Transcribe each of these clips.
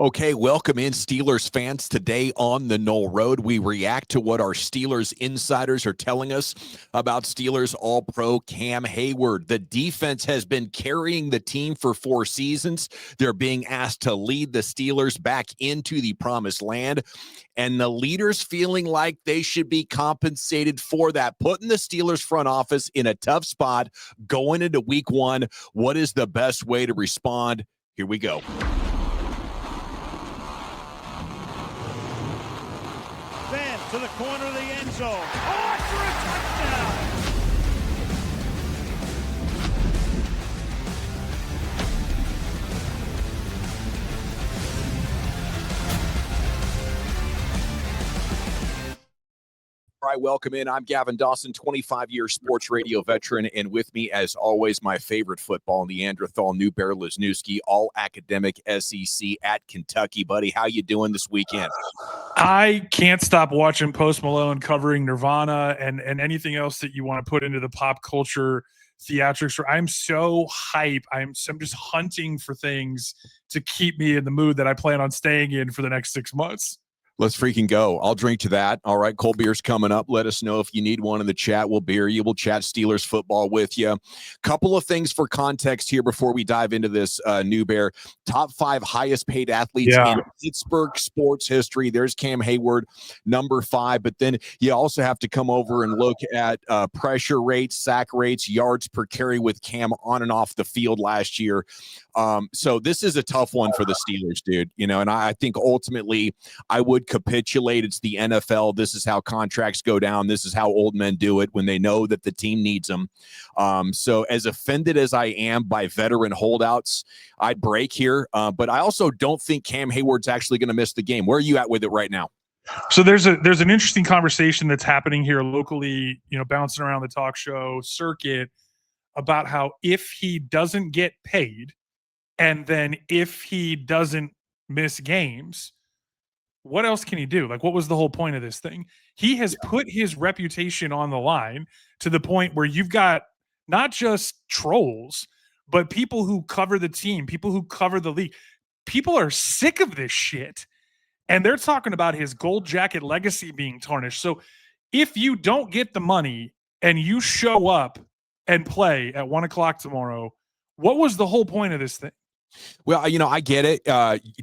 Okay, welcome in Steelers fans. Today on the Noll Road, we react to what our Steelers insiders are telling us about Steelers All-Pro Cam Heyward. The defense has been carrying the team for 4 seasons. They're being asked to lead the Steelers back into the promised land, and the leaders feeling like they should be compensated for that, putting the Steelers front office in a tough spot going into week 1. What is the best way to respond? Here we go. To the corner of the end zone. Oh, for a touchdown! All right, welcome in. I'm Gavin Dawson, 25-year sports radio veteran, and with me, as always, my favorite football Neanderthal, New Bear Lesniewski, all academic SEC at Kentucky. Buddy, how you doing this weekend? I can't stop watching Post Malone covering Nirvana and anything else that you want to put into the pop culture theatrics. I'm so hype. I'm just hunting for things to keep me in the mood that I plan on staying in for the next 6 months. Let's freaking go. I'll drink to that. All right, cold beer's coming up. Let us know if you need one in the chat. We'll beer you. We'll chat Steelers football with you. Couple of things for context here before we dive into this New Bear. Top 5 highest paid athletes in Pittsburgh sports history. There's Cam Heyward, number 5. But then you also have to come over and look at pressure rates, sack rates, yards per carry with Cam on and off the field last year. So this is a tough one for the Steelers, dude. You know, and I think ultimately I would capitulate. It's the NFL. This is how contracts go down. This is how old men do it when they know that the team needs them. So as offended as I am by veteran holdouts, I'd break here. But I also don't think Cam Heyward's actually going to miss the game. Where are you at with it right now? So there's an interesting conversation that's happening here locally, you know, bouncing around the talk show circuit about how if he doesn't get paid and then if he doesn't miss games, what else can he do? Like, what was the whole point of this thing? He has put his reputation on the line to the point where you've got not just trolls, but people who cover the team, people who cover the league. People are sick of this shit. And they're talking about his gold jacket legacy being tarnished. So if you don't get the money and you show up and play at 1 o'clock tomorrow, what was the whole point of this thing? Well, you know, I get it.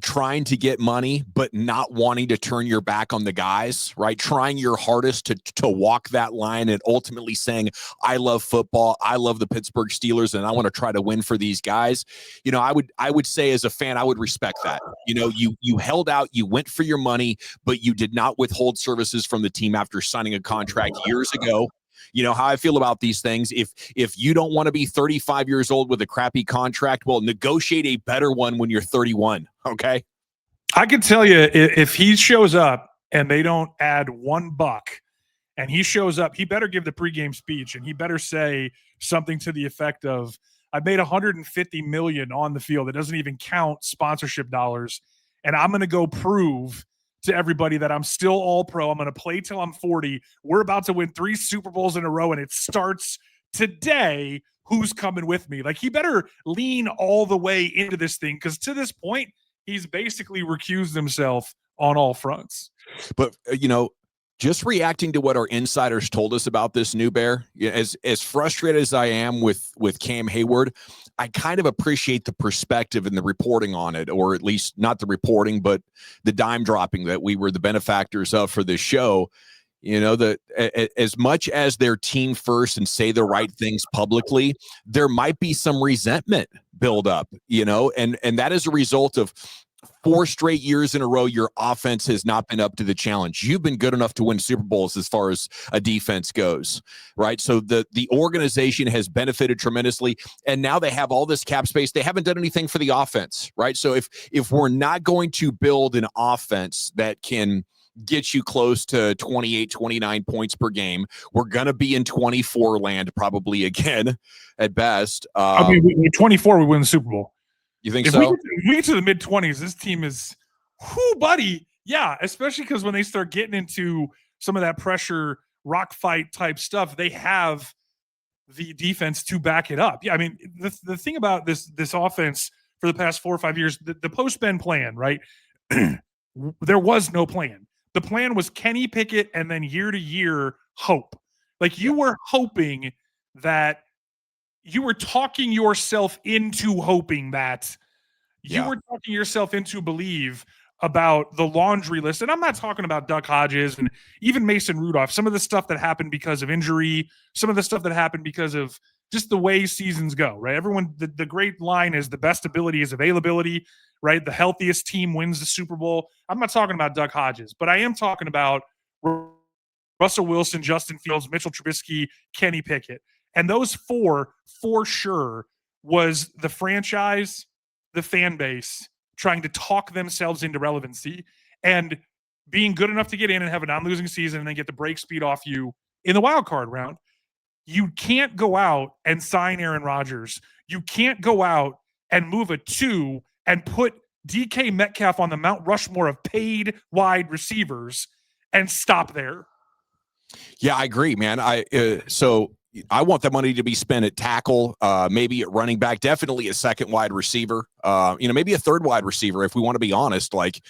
Trying to get money, but not wanting to turn your back on the guys, right? Trying your hardest to walk that line and ultimately saying, I love football. I love the Pittsburgh Steelers, and I want to try to win for these guys. You know, I would say as a fan, I would respect that. You know, you held out, you went for your money, but you did not withhold services from the team after signing a contract years ago. You know how I feel about these things. If you don't want to be 35 years old with a crappy contract, well, negotiate a better one when you're 31. Okay. I can tell you if he shows up and they don't add $1 and he shows up, he better give the pregame speech and he better say something to the effect of, I made $150 million on the field. It doesn't even count sponsorship dollars. And I'm going to go prove to everybody that I'm still all pro. I'm going to play till I'm 40. We're about to win 3 Super Bowls in a row, and it starts today. Who's coming with me? Like, he better lean all the way into this thing, because to this point, he's basically recused himself on all fronts. But, you know, just reacting to what our insiders told us about this New Bear, as frustrated as I am with Cam Heyward, I kind of appreciate the perspective and the reporting on it, or at least not the reporting, but the dime dropping that we were the benefactors of for this show. You know, that as much as they're team first and say the right things publicly, there might be some resentment build up, you know, and that is a result of 4 straight years in a row, your offense has not been up to the challenge. You've been good enough to win Super Bowls as far as a defense goes, right? So the organization has benefited tremendously, and now they have all this cap space. They haven't done anything for the offense, right? So if we're not going to build an offense that can get you close to 28, 29 points per game, we're going to be in 24 land probably again at best. I mean, 24, we win the Super Bowl. You think if so? We get to the mid-20s, this team is, whoo, buddy. Yeah, especially because when they start getting into some of that pressure, rock fight type stuff, they have the defense to back it up. Yeah, I mean, the thing about this offense for the past 4 or 5 years, the post-Ben plan, right? There was no plan. The plan was Kenny Pickett and then year to year hope. Like you were hoping that you were talking yourself into hoping that you were talking yourself into believe about the laundry list. And I'm not talking about Duck Hodges and even Mason Rudolph, some of the stuff that happened because of injury, some of the stuff that happened because of just the way seasons go, right? Everyone, the great line is the best ability is availability, right? The healthiest team wins the Super Bowl. I'm not talking about Duck Hodges, but I am talking about Russell Wilson, Justin Fields, Mitchell Trubisky, Kenny Pickett. And those four, for sure, was the franchise, the fan base, trying to talk themselves into relevancy and being good enough to get in and have a non-losing season and then get the break speed off you in the wild card round. You can't go out and sign Aaron Rodgers. You can't go out and move a 2 and put DK Metcalf on the Mount Rushmore of paid wide receivers and stop there. Yeah, I agree, man. So I want the money to be spent at tackle, maybe at running back, definitely a second wide receiver, maybe a third wide receiver. If we want to be honest, like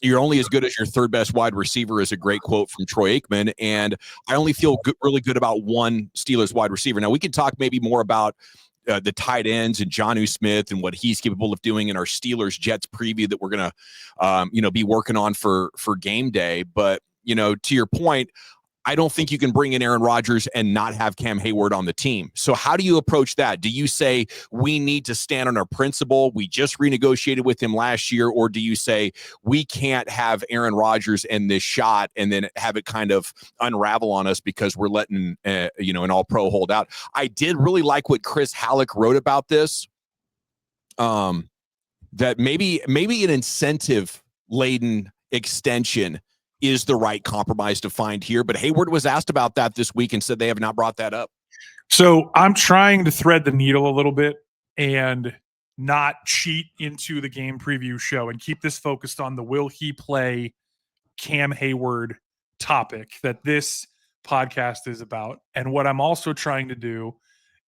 you're only as good as your third best wide receiver is a great quote from Troy Aikman. And I only feel really good about one Steelers wide receiver. Now we can talk maybe more about the tight ends and Jonnu Smith and what he's capable of doing in our Steelers Jets preview that we're going to, be working on for game day. But, to your point, I don't think you can bring in Aaron Rodgers and not have Cam Heyward on the team. So how do you approach that? Do you say we need to stand on our principle? We just renegotiated with him last year. Or do you say we can't have Aaron Rodgers in this shot and then have it kind of unravel on us because we're letting, an all-pro hold out? I did really like what Chris Halleck wrote about this, that maybe an incentive-laden extension is the right compromise to find here. But Heyward was asked about that this week and said they have not brought that up. So I'm trying to thread the needle a little bit and not cheat into the game preview show and keep this focused on the will he play Cam Heyward topic that this podcast is about. And what I'm also trying to do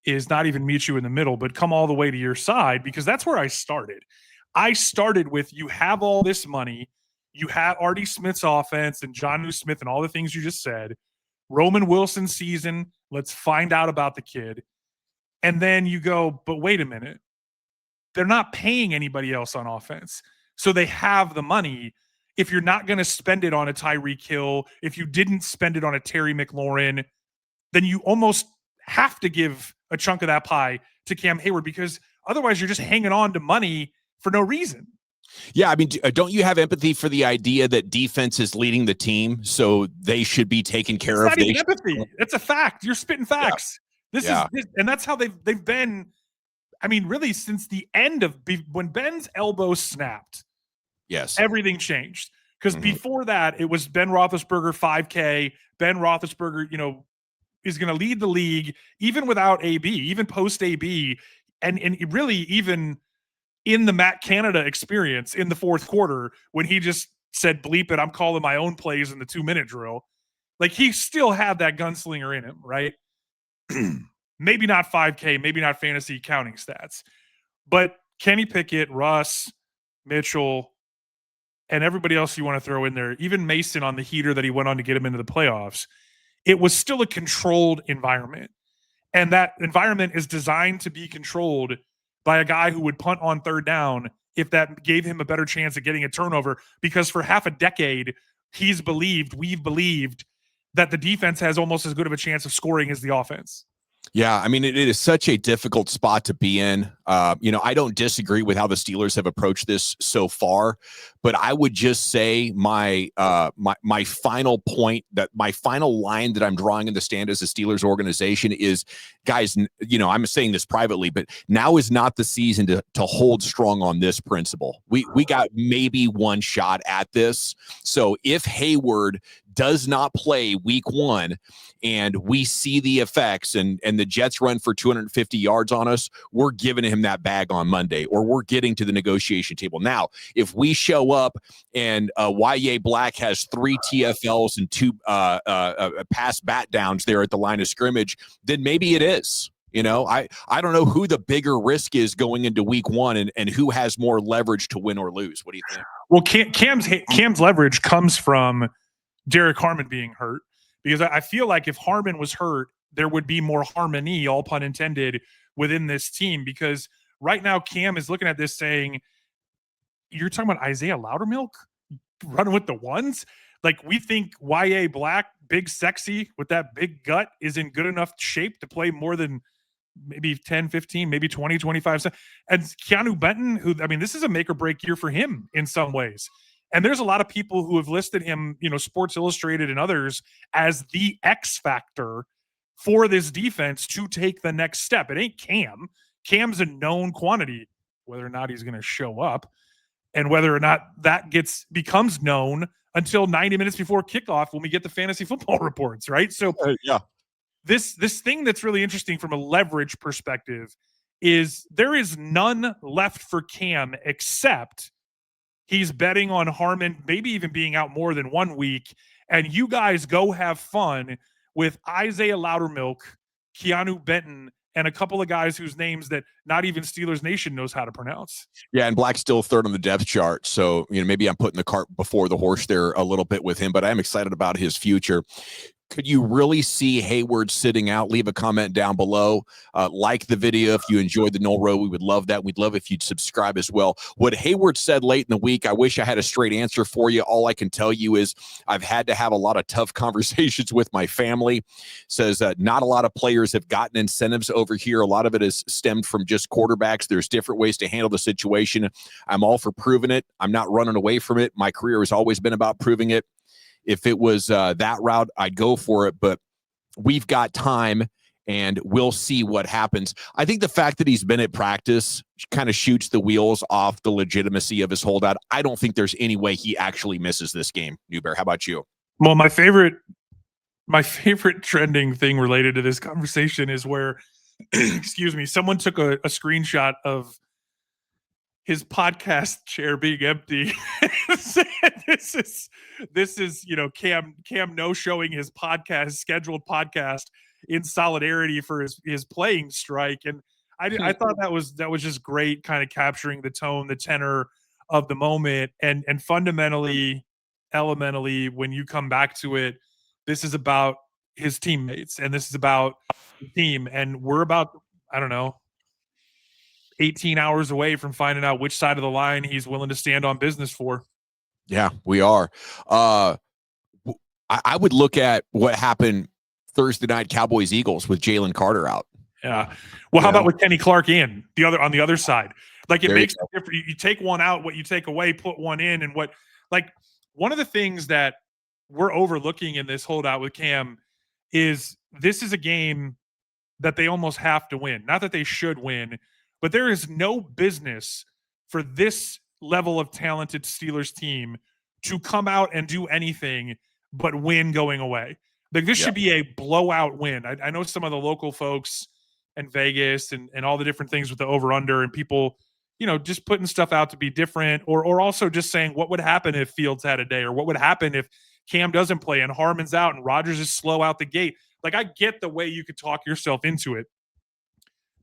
is not even meet you in the middle, but come all the way to your side, because that's where I started. I started with, you have all this money. You have Artie Smith's offense and Jonnu Smith and all the things you just said. Roman Wilson season, let's find out about the kid. And then you go, but wait a minute. They're not paying anybody else on offense. So they have the money. If you're not going to spend it on a Tyreek Hill, if you didn't spend it on a Terry McLaurin, then you almost have to give a chunk of that pie to Cam Heyward, because otherwise you're just hanging on to money for no reason. Yeah, I mean, don't you have empathy for the idea that defense is leading the team, so they should be taken care of? It's not even empathy. It's a fact. You're spitting facts. Yeah. And that's how they've been. I mean, really, since the end of when Ben's elbow snapped. Yes, everything changed, because before that it was Ben Roethlisberger 5K. Ben Roethlisberger, is going to lead the league even without AB, even post AB, and really even in the Matt Canada experience in the fourth quarter when he just said, bleep it, I'm calling my own plays in the 2-minute drill. Like, he still had that gunslinger in him, right? Maybe not 5K, maybe not fantasy counting stats, but Kenny Pickett, Russ, Mitchell, and everybody else you want to throw in there, even Mason on the heater that he went on to get him into the playoffs, it was still a controlled environment. And that environment is designed to be controlled by a guy who would punt on third down if that gave him a better chance of getting a turnover, because for half a decade, we've believed that the defense has almost as good of a chance of scoring as the offense. Yeah, I mean, it is such a difficult spot to be in. I don't disagree with how the Steelers have approached this so far, but I would just say my final point, that my final line that I'm drawing in the stand as a Steelers organization is, guys, I'm saying this privately, but now is not the season to hold strong on this principle. We got maybe one shot at this. So if Heyward does not play week 1 and we see the effects and the Jets run for 250 yards on us, we're giving him that bag on Monday, or we're getting to the negotiation table. Now, if we show up and Y.A. Black has 3 TFLs and 2 pass bat downs there at the line of scrimmage, then maybe it is. I don't know who the bigger risk is going into week one and who has more leverage to win or lose. What do you think? Well, Cam's leverage comes from Derek Harmon being hurt, because I feel like if Harmon was hurt, there would be more harmony, all pun intended, within this team. Because right now Cam is looking at this saying, you're talking about Isaiah Loudermilk running with the ones? Like, we think YA Black, big sexy with that big gut, is in good enough shape to play more than maybe 10, 15, maybe 20, 25. And Keanu Benton, who, I mean, this is a make or break year for him in some ways. And there's a lot of people who have listed him, Sports Illustrated and others, as the X factor for this defense to take the next step. It ain't Cam. Cam's a known quantity. Whether or not he's going to show up and whether or not that becomes known until 90 minutes before kickoff when we get the fantasy football reports, right? So yeah. This thing that's really interesting from a leverage perspective is there is none left for Cam except he's betting on Harmon maybe even being out more than 1 week, and you guys go have fun with Isaiah Loudermilk, Keanu Benton, and a couple of guys whose names that not even Steelers Nation knows how to pronounce. Yeah, and Black's still third on the depth chart, so maybe I'm putting the cart before the horse there a little bit with him, but I'm excited about his future. Could you really see Heyward sitting out? Leave a comment down below. Like the video if you enjoyed the Noll Road. We would love that. We'd love if you'd subscribe as well. What Heyward said late in the week, I wish I had a straight answer for you. All I can tell you is I've had to have a lot of tough conversations with my family. Says not a lot of players have gotten incentives over here. A lot of it is stemmed from just quarterbacks. There's different ways to handle the situation. I'm all for proving it. I'm not running away from it. My career has always been about proving it. If it was that route, I'd go for it, but we've got time and we'll see what happens. I think the fact that he's been at practice kind of shoots the wheels off the legitimacy of his holdout. I don't think there's any way he actually misses this game. Newbear, how about you? Well, my favorite trending thing related to this conversation is where, excuse me, someone took a screenshot of his podcast chair being empty. This is Cam no showing his scheduled podcast in solidarity for his playing strike. And I thought that was just great, kind of capturing the tone, the tenor of the moment. And fundamentally, elementally, when you come back to it, this is about his teammates and this is about the team. And we're about, I don't know, 18 hours away from finding out which side of the line he's willing to stand on business for. Yeah, we are. I would look at what happened Thursday night, Cowboys-Eagles, with Jalen Carter out. Yeah. Well, how about with Kenny Clark on the other side? Like, it makes a difference. You take one out, what you take away, put one in, and one of the things that we're overlooking in this holdout with Cam is this is a game that they almost have to win. Not that they should win, but there is no business for this level of talented Steelers team to come out and do anything but win going away. Like, this should be a blowout win. I know some of the local folks in Vegas and all the different things with the over-under and people, just putting stuff out to be different or also just saying what would happen if Fields had a day or what would happen if Cam doesn't play and Harmon's out and Rodgers is slow out the gate. Like, I get the way you could talk yourself into it.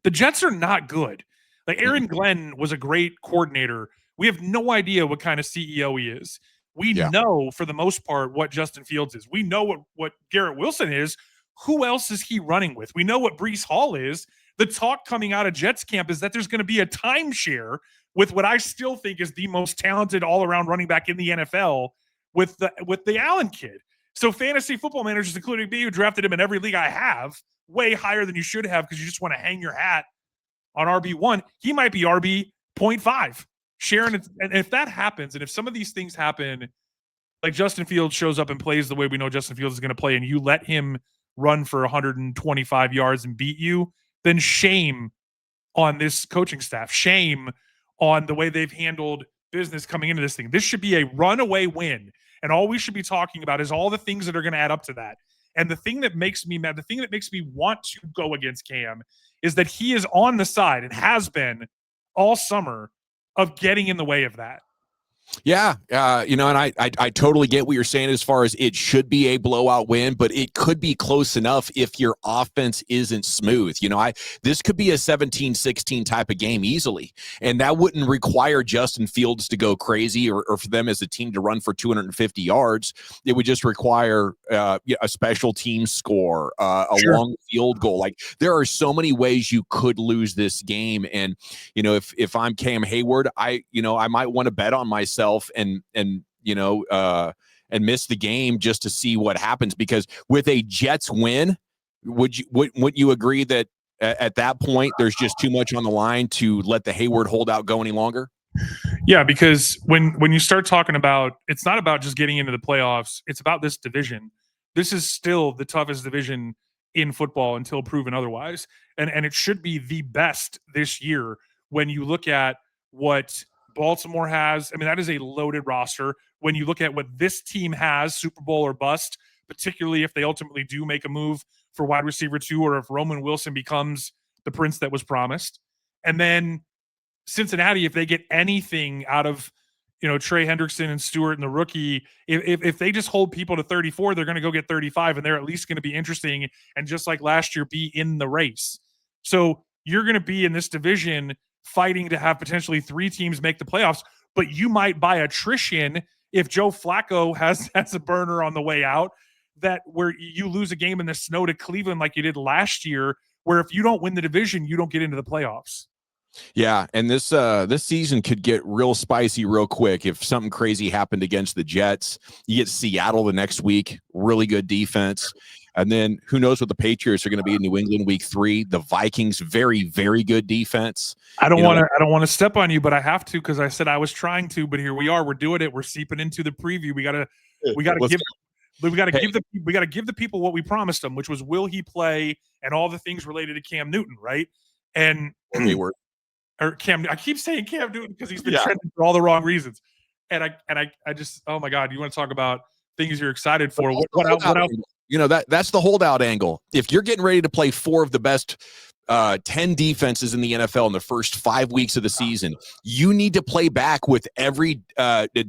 The Jets are not good. Like, Aaron Glenn was a great coordinator. We have no idea what kind of CEO he is. We know, for the most part, what Justin Fields is. We know what Garrett Wilson is. Who else is he running with? We know what Breece Hall is. The talk coming out of Jets camp is that there's going to be a timeshare with what I still think is the most talented all-around running back in the NFL with the Allen kid. So fantasy football managers, including me, who drafted him in every league I have, way higher than you should have because you just want to hang your hat on RB1. He might be RB 0.5. Sharon, and if that happens, and if some of these things happen, like Justin Fields shows up and plays the way we know Justin Fields is going to play, and you let him run for 125 yards and beat you, then shame on this coaching staff. Shame on the way they've handled business coming into this thing. This should be a runaway win. And all we should be talking about is all the things that are going to add up to that. And the thing that makes me mad, the thing that makes me want to go against Cam is that he is on the side and has been all summer of getting in the way of that. Yeah, and I totally get what you're saying as far as it should be a blowout win, but it could be close enough if your offense isn't smooth. This could be a 17-16 type of game easily, and that wouldn't require Justin Fields to go crazy or for them as a team to run for 250 yards. It would just require a special team score, a long field goal. Like, there are so many ways you could lose this game, and if I'm Cam Heyward, I might want to bet on myself and miss the game just to see what happens, because with a Jets win, wouldn't you agree that at that point there's just too much on the line to let the Heyward holdout go any longer? Yeah, because when you start talking about, it's not about just getting into the playoffs, it's about this division. This is still the toughest division in football until proven otherwise. And it should be the best this year when you look at what Baltimore has. I mean, that is a loaded roster. When you look at what this team has, Super Bowl or bust, particularly if they ultimately do make a move for wide receiver 2, or if Roman Wilson becomes the prince that was promised. And then Cincinnati, if they get anything out of Trey Hendrickson and Stewart and the rookie, if they just hold people to 34, they're going to go get 35, and they're at least going to be interesting, and just like last year, be in the race. So you're going to be in this division fighting to have potentially 3 teams make the playoffs, but you might by attrition, if Joe Flacco has a burner on the way out, that where you lose a game in the snow to Cleveland like you did last year, where if you don't win the division, you don't get into the playoffs. Yeah, and this season could get real spicy real quick if something crazy happened against the Jets. You get Seattle the next week, really good defense. And then who knows what the Patriots are going to be in New England week 3. The Vikings, very, very good defense. I don't want to step on you, but I have to, because I said I was trying to, but here we are. We're doing it. We're seeping into the preview. We gotta give the people what we promised them, which was, will he play, and all the things related to Cam Newton, right? And Cam, I keep saying Cam Newton because he's been trending for all the wrong reasons. And I just, oh my God, you want to talk about things you're excited for? What else? That's the holdout angle. If you're getting ready to play 4 of the best 10 defenses in the NFL in the first 5 weeks of the season, you need to play back with every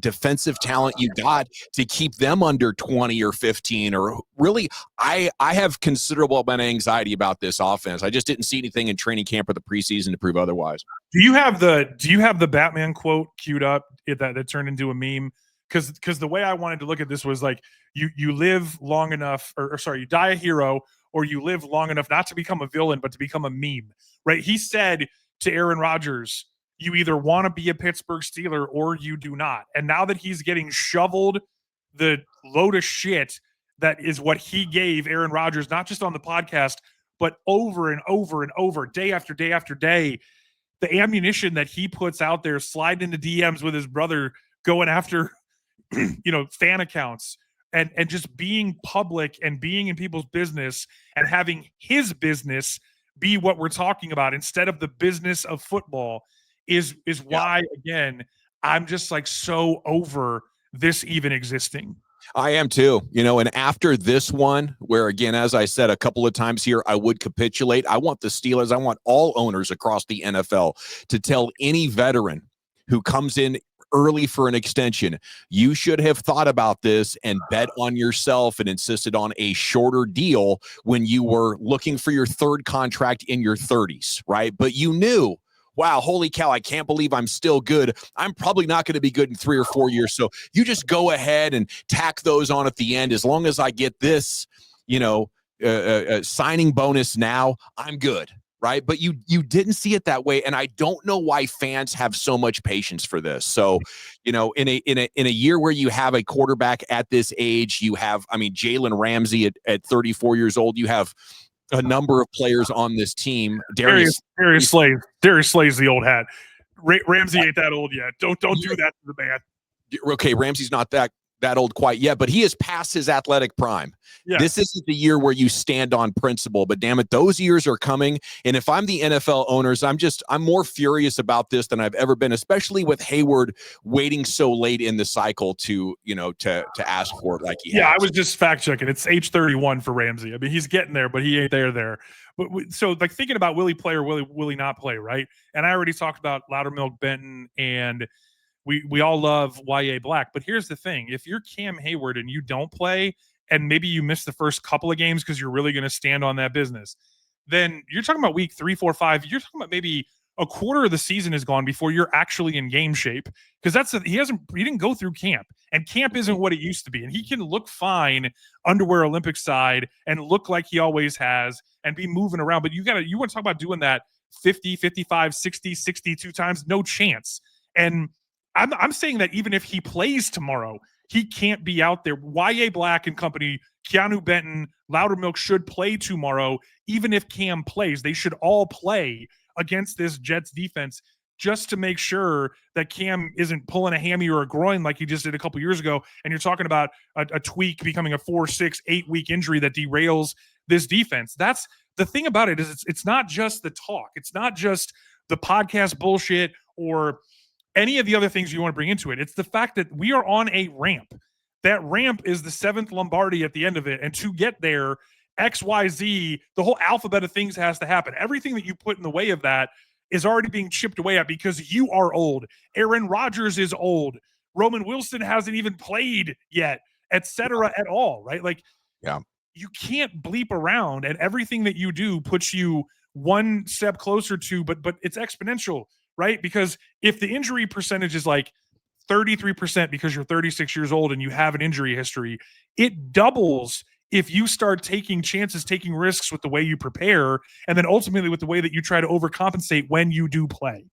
defensive talent you got to keep them under 20 or 15. Or really, I have considerable amount of anxiety about this offense. I just didn't see anything in training camp or the preseason to prove otherwise. Do you have the Batman quote queued up that turned into a meme? Because the way I wanted to look at this was like, you live long enough, or sorry, you die a hero, or you live long enough not to become a villain, but to become a meme, right? He said to Aaron Rodgers, you either want to be a Pittsburgh Steeler or you do not. And now that he's getting shoveled the load of shit that is what he gave Aaron Rodgers, not just on the podcast, but over and over and over, day after day after day, the ammunition that he puts out there, sliding into DMs with his brother, going after fan accounts, and just being public and being in people's business and having his business be what we're talking about instead of the business of football is why, again, I'm just like so over this even existing. I am too, and after this one, where again, as I said a couple of times here, I would capitulate. I want the Steelers, I want all owners across the NFL to tell any veteran who comes in early for an extension, you should have thought about this and bet on yourself and insisted on a shorter deal when you were looking for your 3rd contract in your 30s, right? But you knew, wow, holy cow, I can't believe I'm still good. I'm probably not going to be good in 3 or 4 years. So you just go ahead and tack those on at the end. As long as I get this, signing bonus now, I'm good. Right. But you didn't see it that way. And I don't know why fans have so much patience for this. So, in a year where you have a quarterback at this age, you have, Jalen Ramsey at 34 years old, you have a number of players on this team. Darius Slay. Darius Slay's the old hat. Ramsey ain't that old yet. Don't do that to the man. Okay, Ramsey's not that old quite yet, but he is past his athletic prime. Yeah. This isn't the year where you stand on principle, but damn it, those years are coming. And if I'm the NFL owners, I'm more furious about this than I've ever been, especially with Heyward waiting so late in the cycle to ask for it like he has. I was just fact checking. It's age 31 for Ramsey. I mean, he's getting there, but he ain't there. But so like thinking about will he play or will he not play, right? And I already talked about Loudermilk, Benton, and we all love YA Black. But here's the thing. If you're Cam Heyward and you don't play, and maybe you miss the first couple of games because you're really going to stand on that business, then you're talking about week 3, 4, 5. You're talking about maybe a quarter of the season is gone before you're actually in game shape, because he didn't go through camp, and camp isn't what it used to be. And he can look fine underwear Olympic side and look like he always has and be moving around. But you want to talk about doing that 50, 55, 60, 62 times? No chance. And I'm saying that even if he plays tomorrow, he can't be out there. YA Black and company, Keanu Benton, Loudermilk should play tomorrow. Even if Cam plays, they should all play against this Jets defense, just to make sure that Cam isn't pulling a hammy or a groin like he just did a couple years ago. And you're talking about a tweak becoming a 4, 6, 8 week injury that derails this defense. That's the thing about it, is it's not just the talk. It's not just the podcast bullshit or any of the other things you want to bring into it. It's the fact that we are on a ramp. That ramp is the 7th Lombardi at the end of it. And to get there, XYZ, the whole alphabet of things has to happen. Everything that you put in the way of that is already being chipped away at because you are old. Aaron Rodgers is old. Roman Wilson hasn't even played yet, etc. at all, right? Like, yeah, you can't bleep around, and everything that you do puts you one step closer to, but it's exponential, right? Because if the injury percentage is like 33% because you're 36 years old and you have an injury history, it doubles if you start taking chances, taking risks with the way you prepare, and then ultimately with the way that you try to overcompensate when you do play.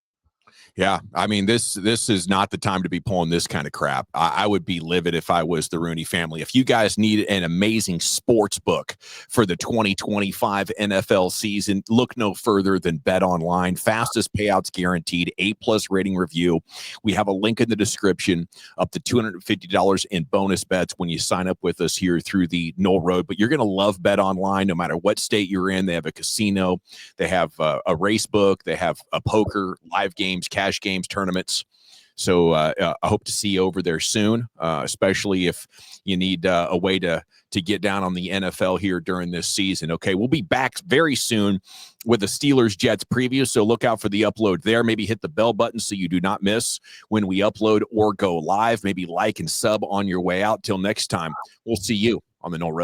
Yeah, I mean, this is not the time to be pulling this kind of crap. I would be livid if I was the Rooney family. If you guys need an amazing sports book for the 2025 NFL season, look no further than Bet Online. Fastest payouts guaranteed, A+ rating review. We have a link in the description, up to $250 in bonus bets when you sign up with us here through the Noll Road. But you're going to love Bet Online no matter what state you're in. They have a casino, they have a race book, they have a poker, live games, cash games, tournaments. So I hope to see you over there soon, especially if you need a way to get down on the NFL here during this season. Okay, we'll be back very soon with the Steelers-Jets preview, so look out for the upload there. Maybe hit the bell button so you do not miss when we upload or go live. Maybe like and sub on your way out. Till next time, we'll see you on the Noll Road.